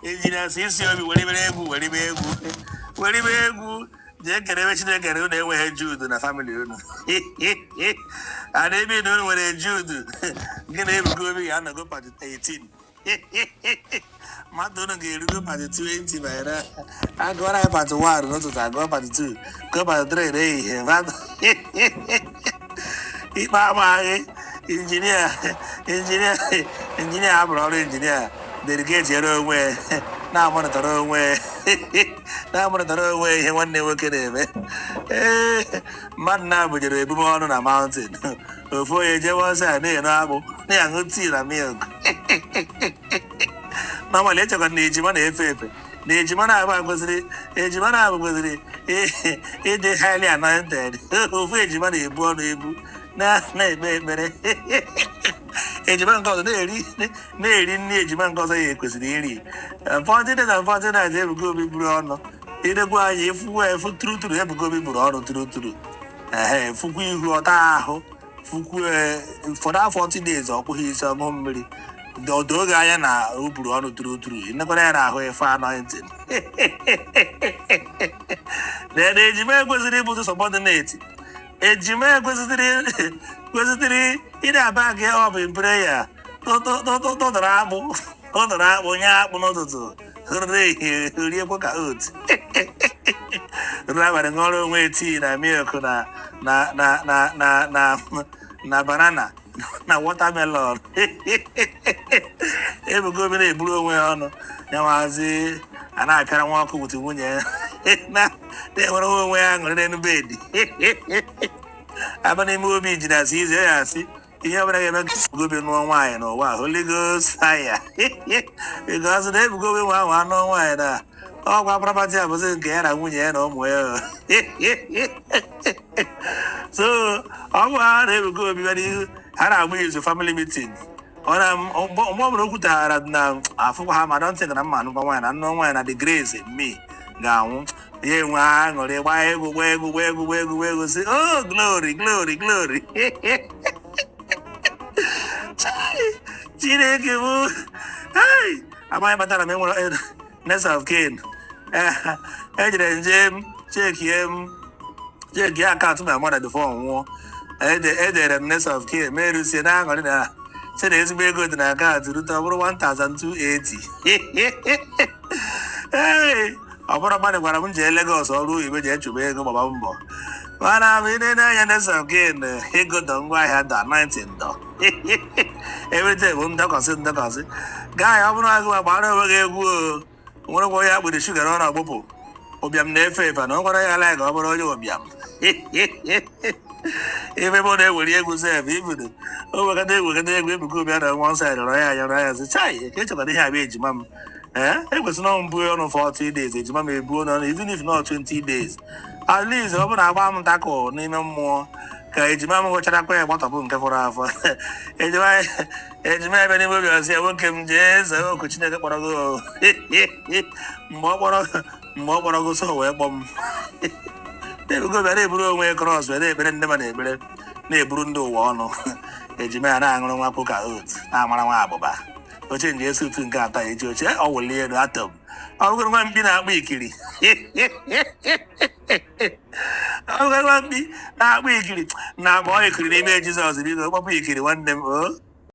Engineer says you will be Jack and every Chicken they were Jude and a family. And they be doing what a Jude. Get able to be under go part 18. Madonna gave go part 20 by I got up at 1, not I go part 2, go part 3 day. Engineer, engineer, engineer, I'm engineer. Dedicate your own way. Now I'm on the wrong way. Now I'm on the wrong way. One day working there, man. Now, but you're born on a mountain. Before you was a near Nabo, they are good tea and milk. Now, I let you on the Jiman F. The Jimana was it, a Jimana was it, it is highly anointed. Who fetch money born able. Nah, baby. Ejiman cause nearly Ejiman cause a question. Unfortunately, they will go be brown. In a way, if we were for true to them, go be brown true. Fuku Rotaho, Fuku for that 40 days or his memory. The dog I am who brown true. In the banana, where far 19. Then Ejiman was able to subordinate. Jpac was three in a bag up in prayer. Don't rabble, not to. Hooray, Ebuka out. Rather than all way tea, na milk, na banana, na watermelon. Every good blue away on. Now I see, and I can't walk with the woman. Now they were all wearing in bed. Abani movie jinas easy, I see. You have a good in one wine or what? Holy Ghost fire. Because they go one no wine. Oh, my property was in Gana, Winnie, no more. So, I want to go be ready. Had I use a family meeting. On a moment, I forgot I don't think I'm man, wine, and no wine at the grace in me. Now, yeah, one or the where say, oh, glory. Hey, I might have a memory nest of cane. Agent Jim, check him, check your account to my mother the phone war. The nest of cane, Mary said, I'm going to say, it's very good in a car to do over 1,280. Hey. I want to money when I'm in Lagos or Louis with Jpac go Bumbo. When I'm in again, he got done why I had that 19 though. Every day, won't talk or sit the cousin. Guy, I'm not going about over one way out with the sugar on a bubble. Obiam nefe, if I know what I like over all your obiam. Everybody will hear good say, even over a day, we can go better on one side or I as a child. Get over the high age, mum. It was not born on 40 days. It's my born on even if not 20 days. At least open a warm taco, no more. Cage mamma, what I quite want to book for our. It's my very movie. I welcome Jess. I could never go. More go so well, bomb. They will go very blue way across where they bring the money, but they brundo one. Ejimana, I'm going to poke out. I'm on a but in the suit and got a church, I will lay the atom. I'm going to be that weekly. I'm going to be that weekly. Now, boy, could images of the little weekly one them.